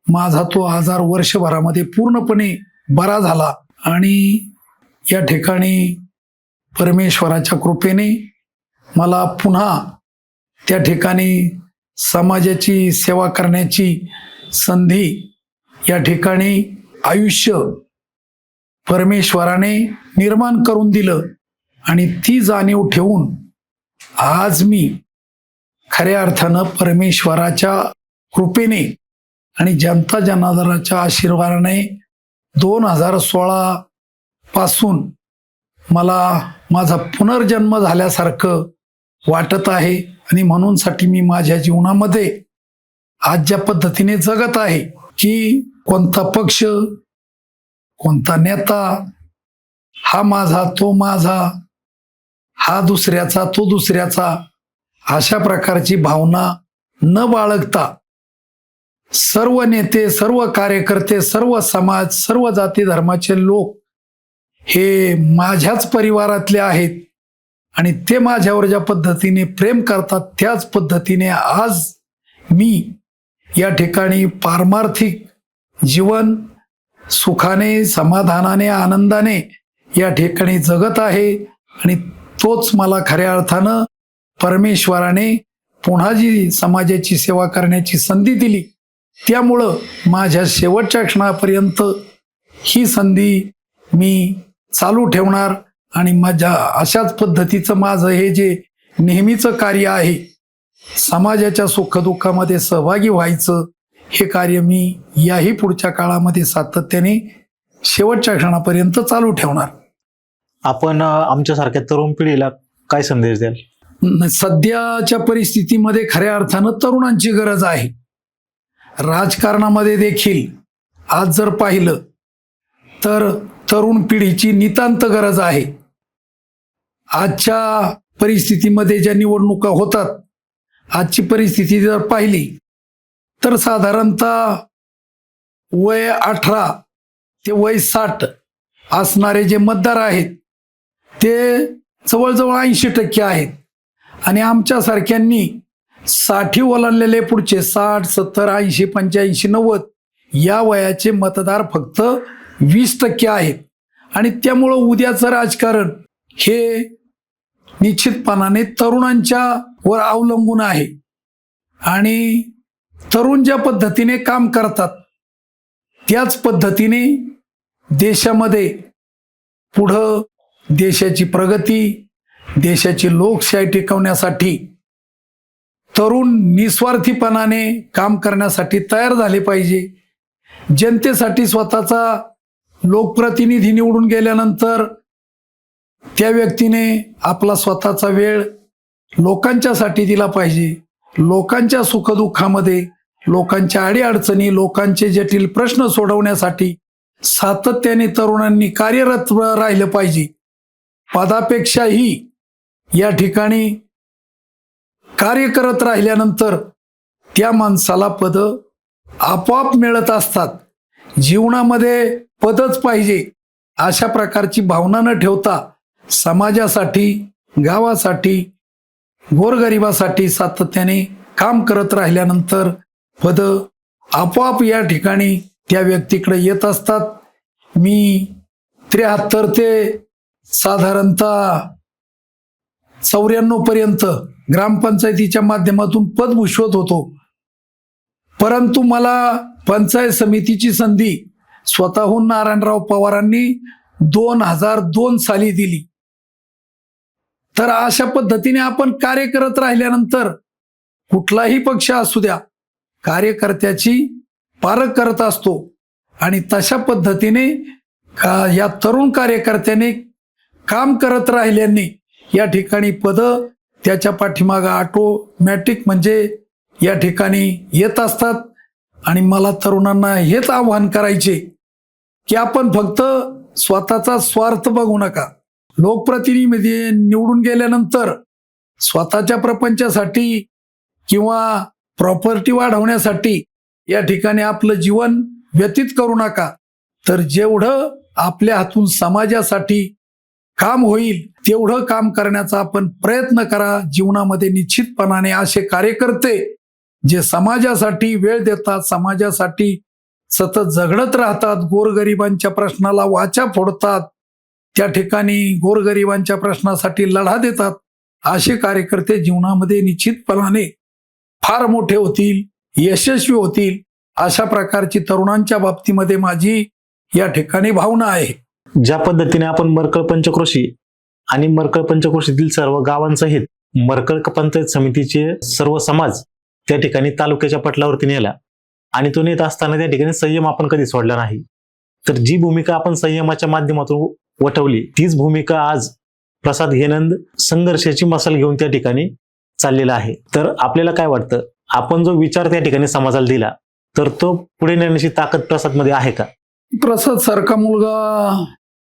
माझा तो आजार वर्षभरामध्ये पूर्णपणे बरा झाला. आणि या ठिकाणी परमेश्वराच्या कृपेने मला पुन्हा त्या ठिकाणी समाजाची सेवा करण्याची संधी, या ठिकाणी आयुष्य परमेश्वराने निर्माण करून दिलं. आणि ती जाणीव ठेवून आज मी खऱ्या अर्थानं परमेश्वराच्या कृपेने आणि जनता जनार्दनाच्या आशीर्वादाने 2016 पासून मला माझा पुनर्जन्म झाल्यासारखं वाटत आहे. आणि म्हणूनसाठी मी माझ्या जीवनामध्ये आज ज्या पद्धतीने जगत आहे की कोणता पक्ष, कोणता नेता, हा माझा तो माझा, हा दुसऱ्याचा तो दुसऱ्याचा, अशा प्रकारची भावना न बाळगता सर्व नेते, सर्व कार्यकर्ते, सर्व समाज, सर्व जाती धर्माचे लोक हे माझ्याच परिवारातले आहेत आणि ते माझ्यावर ज्या पद्धतीने प्रेम करतात त्याच पद्धतीने आज मी या ठिकाणी पारमार्थिक जीवन सुखाने, समाधानाने, आनंदाने या ठिकाणी जगत आहे. आणि तोच मला खऱ्या अर्थानं परमेश्वराने पुन्हा जी समाजाची सेवा करण्याची संधी दिली, त्यामुळं माझ्या शेवटच्या क्षणापर्यंत ही संधी मी चालू ठेवणार. आणि माझ्या अशाच पद्धतीचं माझं हे जे नेहमीचं कार्य आहे, समाजाच्या सुखदुःखामध्ये सहभागी व्हायचं, हे कार्य मी याही पुढच्या काळामध्ये सातत्याने शेवटच्या क्षणापर्यंत चालू ठेवणार. आपण आमच्यासारख्या तरुण पिढीला काय संदेश द्याल? सध्याच्या परिस्थितीमध्ये खऱ्या अर्थानं तरुणांची गरज आहे. राजकारणामध्ये देखील आज जर पाहिलं तर तरुण पिढीची नितांत गरज आहे. आजच्या परिस्थितीमध्ये ज्या निवडणुका होतात, आजची परिस्थिती जर पाहिली तर साधारणतः वय 18 ते वय 60 असणारे जे मतदार आहेत ते जवळजवळ 80% आहेत. आणि आमच्यासारख्यांनी 60 ओलांडलेले पुढचे 60, 70, 80, 85, 90 या वयाचे मतदार फक्त 20% आहेत. आणि त्यामुळं उद्याचं राजकारण हे निश्चितपणाने तरुणांच्या वर अवलंबून आहे. आणि तरुण ज्या पद्धतीने काम करतात त्याच पद्धतीने देशामध्ये पुढं देशाची प्रगती, देशाची लोकशाही टिकवण्यासाठी तरुण निस्वार्थीपणाने काम करण्यासाठी तयार झाले पाहिजे. जनतेसाठी स्वतःचा लोकप्रतिनिधी निवडून गेल्यानंतर त्या व्यक्तीने आपला स्वतःचा वेळ लोकांच्यासाठी दिला पाहिजे. लोकांच्या सुखदुःखामध्ये, लोकांच्या अडीअडचणी, लोकांचे जटिल प्रश्न सोडवण्यासाठी सातत्याने तरुणांनी कार्यरत राहिलं पाहिजे. पदापेक्षाही या ठिकाणी कार्य करत राहिल्यानंतर त्या माणसाला पद आपोआप मिळत असतात. जीवनामध्ये पदच पाहिजे अशा प्रकारची भावना न ठेवता समाजासाठी, गावासाठी, गोरगरिबासाठी सातत्याने काम करत राहिल्यानंतर पद आपोआप या ठिकाणी त्या व्यक्तीकडे येत असतात. मी 73 ते साधारणतः 94 पर्यंत ग्रामपंचायतीच्या माध्यमातून पद भूषवत होतो. परंतु मला पंचायत समितीची संधी स्वतःहून नारायणराव पवारांनी 2002 साली दिली. तर अशा पद्धतीने आपण कार्य करत राहिल्यानंतर कुठलाही पक्ष असू द्या, कार्यकर्त्याची पारख करत असतो. आणि तशा पद्धतीने या तरुण कार्यकर्त्याने काम करत राहिल्याने या ठिकाणी पद त्याच्या पाठीमागं ऑटोमॅटिक म्हणजे या ठिकाणी येत असतात. आणि मला तरुणांना हेच आवाहन करायचे की आपण फक्त स्वतःचा स्वार्थ बघू नका. लोकप्रतिनिधी निवडून गेल्यानंतर स्वतःच्या प्रपंचासाठी किंवा प्रॉपर्टी वाढवण्यासाठी या ठिकाणी आपलं जीवन व्यतीत करू नका. तर जेवढं आपल्या हातून समाजासाठी काम होईल तेवढं काम करण्याचा आपण प्रयत्न करा. जीवनामध्ये निश्चितपणाने असे कार्यकर्ते जे समाजासाठी वेळ देतात, समाजासाठी सतत झगडत राहतात, गोरगरिबांच्या प्रश्नाला वाचा फोडतात, त्या ठिकाणी गोरगरिबांच्या प्रश्नासाठी लढा देतात, असे कार्यकर्ते जीवनामध्ये निश्चितपणाने फार मोठे होतील, यशस्वी होतील. अशा प्रकारची तरुणांच्या बाबतीमध्ये माझी या ठिकाणी भावना आहे. ज्या पद्धतीने आपण मरकळ पंचक्रोशी आणि मरकळ पंचक्रोशीतील सर्व गावांसहित मरकळ पंचायत समितीचे सर्व समाज त्या ठिकाणी तालुक्याच्या पटलावरती नेला आणि तो नेत असताना त्या ठिकाणी संयम आपण कधी सोडला नाही. तर जी भूमिका आपण संयमाच्या माध्यमातून वठवली तीच भूमिका आज प्रसाद हेनंद संघर्षाची मशाल घेऊन त्या ठिकाणी चाललेला आहे. तर आपल्याला काय वाटतं, आपण जो विचार त्या ठिकाणी समाजाला दिला तर तो पुढे नेण्याची ताकद प्रसाद मध्ये आहे का? प्रसाद सारखा मुलगा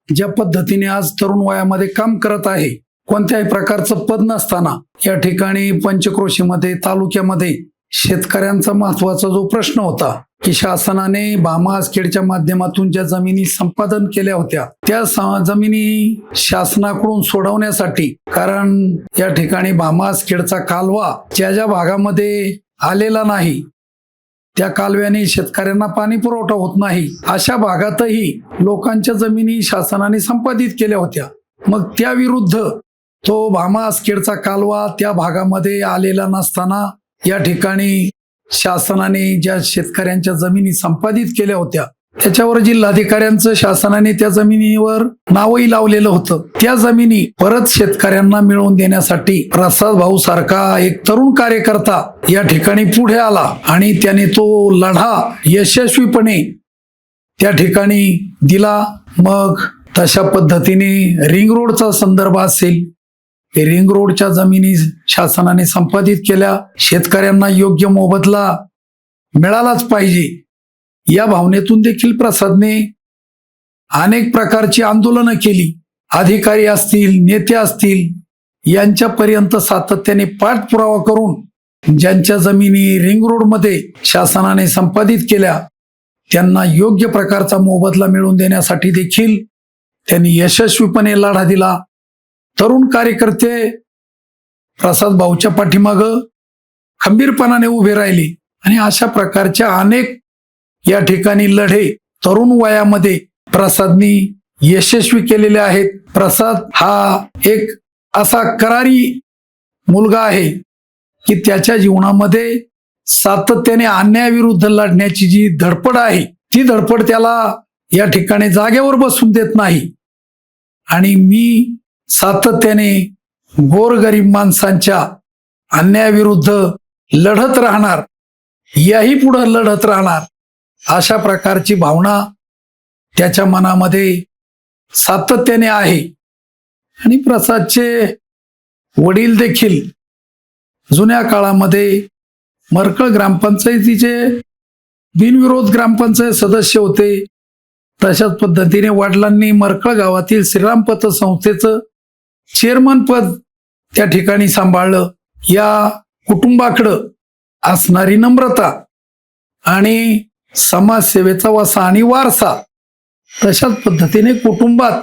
ज्या पद्धतीने आज तरुण वयामध्ये काम करत आहे, कोणत्याही प्रकारचं पद नसताना या ठिकाणी पंचक्रोशीमध्ये, तालुक्यामध्ये शेतकऱ्यांचा महत्वाचा जो प्रश्न होता की शासनाने भामासखेडच्या माध्यमातून ज्या जमिनी संपादन केल्या होत्या त्या जमिनी शासनाकडून सोडवण्यासाठी, कारण या ठिकाणी भामासखेडचा कालवा ज्या भागामध्ये आलेला नाही त्या कालव्याने शेतकऱ्यांना पाणी पुरवठा होत नाही, अशा भागातही लोकांच्या जमिनी शासनाने संपादित केल्या होत्या. मग त्या विरुद्ध तो भामासखेडचा कालवा त्या भागामध्ये आलेला नसताना या ठिकाणी शासनाने ज्या शेतकऱ्यांच्या जमिनी संपादित केल्या होत्या त्याच्यावर जिल्हाधिकाऱ्यांचं शासनाने त्या जमिनीवर नावही लावलेलं होतं. त्या जमिनी परत शेतकऱ्यांना मिळवून देण्यासाठी प्रसाद भाऊ सारखा एक तरुण कार्यकर्ता या ठिकाणी पुढे आला आणि त्याने तो लढा यशस्वीपणे त्या ठिकाणी दिला. मग तशा पद्धतीने रिंग रोडचा संदर्भ असेल, रिंग रोडच्या जमिनी शासनाने संपादित केल्या, शेतकऱ्यांना योग्य मोबदला मिळालाच पाहिजे या भावनेतून देखील प्रसादने अनेक प्रकारची आंदोलनं केली. अधिकारी असतील, नेते असतील यांच्यापर्यंत सातत्याने पाठपुरावा करून ज्यांच्या जमिनी रिंग रोडमध्ये शासनाने संपादित केल्या त्यांना योग्य प्रकारचा मोबदला मिळवून देण्यासाठी देखील त्यांनी यशस्वीपणे लढा दिला. तरुण कार्यकर्ते प्रसाद भाऊच्या पाठीमागं खंबीरपणाने उभे राहिले आणि अशा प्रकारच्या अनेक या ठिकाणी लढे तरुण वयामध्ये प्रसादनी यशस्वी केलेले आहेत. प्रसाद हा एक असा करारी मुलगा आहे की त्याच्या जीवनामध्ये सातत्याने अन्यायाविरुद्ध लढण्याची जी धडपड आहे ती धडपड त्याला या ठिकाणी जागेवर बसून देत नाही. आणि मी सातत्याने गोरगरीब माणसांच्या अन्यायाविरुद्ध लढत राहणार, याही पुढे लढत राहणार, अशा प्रकारची भावना त्याच्या मनामध्ये सातत्याने आहे. आणि प्रसादचे वडील देखील जुन्या काळामध्ये मरकळ ग्रामपंचायतीचे बिनविरोध ग्रामपंचायत सदस्य होते. तशाच पद्धतीने वडिलांनी मरकळ गावातील श्रीराम पतसंस्थेचं चेअरमन पद त्या ठिकाणी सांभाळलं. या कुटुंबाकडं असणारी नम्रता आणि समाजसेवेचा वसा आणि वारसा, तशाच पद्धतीने कुटुंबात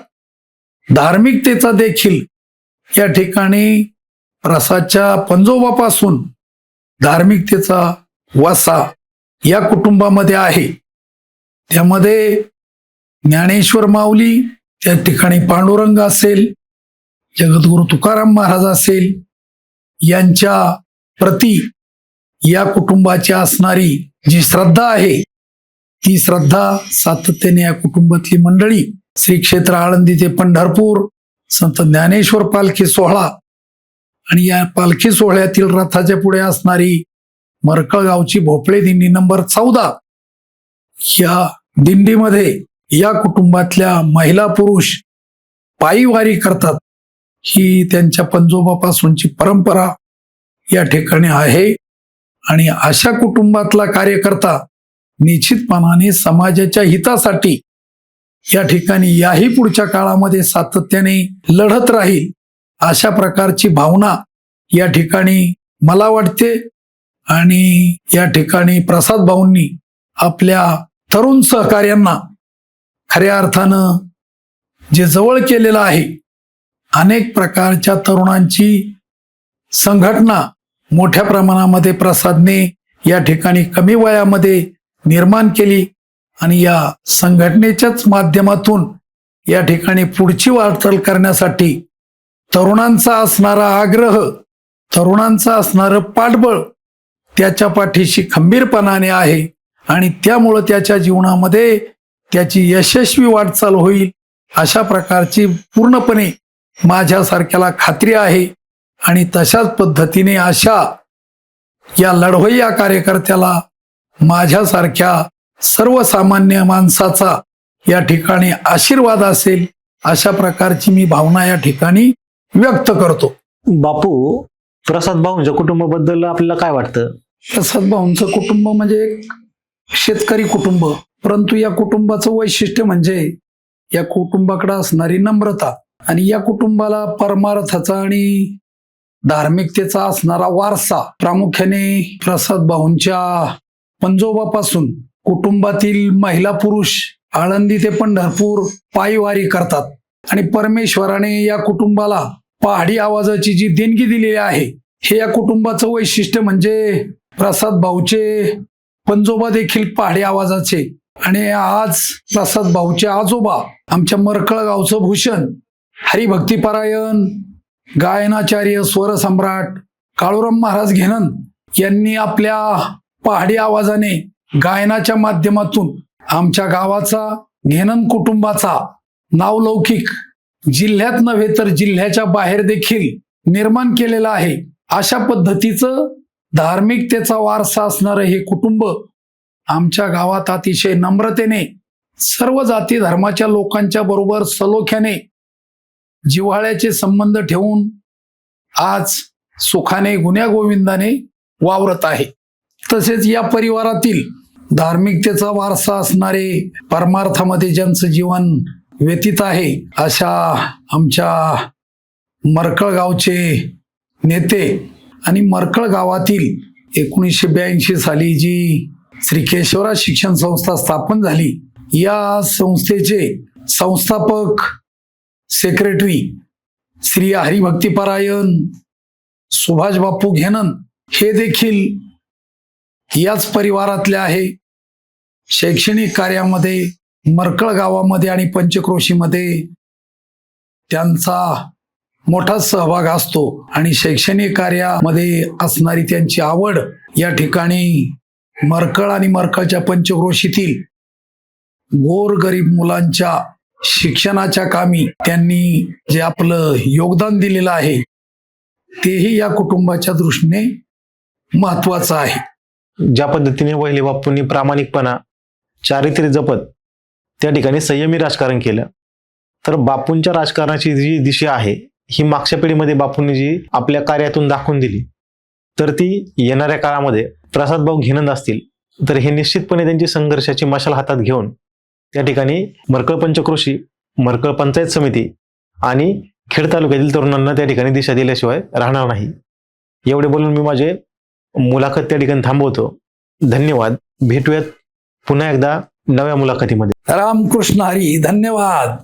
धार्मिकतेचा देखील या ठिकाणी प्रसादच्या पंजोबापासून धार्मिकतेचा वसा या कुटुंबामध्ये आहे. त्यामध्ये ज्ञानेश्वर माऊली, त्या ठिकाणी पांडुरंग असेल, जगद्गुरु तुकाराम महाराज असेल, यांच्या प्रती या कुटुंबाची असणारी जी श्रद्धा आहे ती श्रद्धा सातत्याने या कुटुंबातली मंडळी श्री क्षेत्र आळंदी ते पंढरपूर संत ज्ञानेश्वर पालखी सोहळा आणि या पालखी सोहळ्यातील रथाच्या पुढे असणारी मरकळ गावची भोपळे दिंडी नंबर 14, या दिंडीमध्ये या कुटुंबातल्या महिला पुरुष पायी वारी करतात. ही त्यांच्या पंजोबापासूनची परंपरा या ठिकाणी आहे. आणि अशा कुटुंबातला कार्यकर्ता निश्चितपणाने समाजाच्या हितासाठी या ठिकाणी याही पुढच्या काळामध्ये सातत्याने लढत राहील, अशा प्रकारची भावना या ठिकाणी मला वाटते. आणि या ठिकाणी प्रसाद भाऊंनी आपल्या तरुण सहकार्यांना खऱ्या अर्थानं जे जवळ केलेलं आहे, अनेक प्रकारच्या तरुणांची संघटना मोठ्या प्रमाणामध्ये प्रसादने या ठिकाणी कमी वयामध्ये निर्माण केली. आणि या संघटनेच्याच माध्यमातून या ठिकाणी पुढची वाटचाल करण्यासाठी तरुणांचा असणारा आग्रह, तरुणांचा असणारं पाठबळ त्याच्या पाठीशी खंबीरपणाने आहे. आणि त्यामुळं त्याच्या जीवनामध्ये त्याची यशस्वी वाटचाल होईल, अशा प्रकारची पूर्णपणे माझ्यासारख्याला खात्री आहे. आणि तशाच पद्धतीने अशा या लढवय्या कार्यकर्त्याला माझ्यासारख्या सर्वसामान्य माणसाचा या ठिकाणी आशीर्वाद असेल, अशा प्रकारची मी भावना या ठिकाणी व्यक्त करतो. बापू, प्रसाद भाऊंच्या कुटुंबाबद्दल आपल्याला काय वाटतं? प्रसाद भाऊंचं कुटुंब म्हणजे एक शेतकरी कुटुंब, परंतु या कुटुंबाचं वैशिष्ट्य म्हणजे या कुटुंबाकडे असणारी नम्रता आणि या कुटुंबाला परमार्थाचा आणि धार्मिकतेचा असणारा वारसा. प्रामुख्याने प्रसाद भाऊंच्या पंजोबापासून कुटुंबातील महिला पुरुष आळंदी ते पंढरपूर पायी वारी करतात. आणि परमेश्वराने या कुटुंबाला पहाडी आवाजाची जी देणगी दिलेली आहे, हे या कुटुंबाचं वैशिष्ट्य म्हणजे प्रसाद भाऊचे पंजोबा देखील पहाडी आवाजाचे. आणि आज प्रसाद भाऊचे आजोबा आमच्या मरकळ गावचं भूषण, हरिभक्तीपरायण गायनाचार्य स्वरसम्राट काळूराम महाराज घेनन यांनी आपल्या पहाडी आवाजाने गायनाच्या माध्यमातून आमच्या गावाचा, घेनन कुटुंबाचा नावलौकिक जिल्ह्यात नव्हे तर जिल्ह्याच्या बाहेर देखील निर्माण केलेला आहे. अशा पद्धतीचं धार्मिकतेचा वारसा असणारं हे कुटुंब आमच्या गावात अतिशय नम्रतेने सर्व जाती धर्माच्या लोकांच्या बरोबर सलोख्याने जिव्हाळ्याचे संबंध ठेवून आज सुखाने गुण्यागोविंदाने वावरत आहे. तसेच या परिवारातील धार्मिकतेचा वारसा असणारे, परमार्थामध्ये ज्यांचं जीवन व्यतीत आहे, अशा आमच्या मरकळ गावचे नेते आणि मरकळ गावातील 1982 साली जी श्री केशवराज शिक्षण संस्था स्थापन झाली, या संस्थेचे संस्थापक सेक्रेटरी श्री हरिभक्तीपरायण सुभाष बापू घेनन हे देखील याच परिवारातले आहे. शैक्षणिक कार्यामध्ये मरकळ गावामध्ये आणि पंचक्रोशीमध्ये त्यांचा मोठा सहभाग असतो आणि शैक्षणिक कार्यामध्ये असणारी त्यांची आवड या ठिकाणी मरकळ आणि मरकळच्या पंचक्रोशीतील गोरगरीब मुलांच्या शिक्षणाच्या कामी त्यांनी जे आपलं योगदान दिलेलं आहे तेही या कुटुंबाच्या दृष्टीने महत्वाचं आहे. ज्या पद्धतीने वहिले बापूंनी प्रामाणिकपणा, चारित्र्य जपत त्या ठिकाणी संयमी राजकारण केलं, तर बापूंच्या राजकारणाची जी दिशा आहे ही मागच्या पिढीमध्ये बापूंनी जी आपल्या कार्यातून दाखवून दिली, तर ती येणाऱ्या काळामध्ये प्रसादभाऊ घेणंद असतील तर हे निश्चितपणे त्यांची संघर्षाची मशाल हातात घेऊन त्या ठिकाणी मरकळ पंचक्रोशी, मरकळ पंचायत समिती आणि खेड तालुक्यातील तरुणांना त्या ठिकाणी दिशा दिल्याशिवाय राहणार नाही. एवढे बोलून मी माझे मुलाखत त्या ठिकाणी थांबवतो. धन्यवाद. भेटूयात पुन्हा एकदा नव्या मुलाखतीमध्ये. रामकृष्ण हरी. धन्यवाद.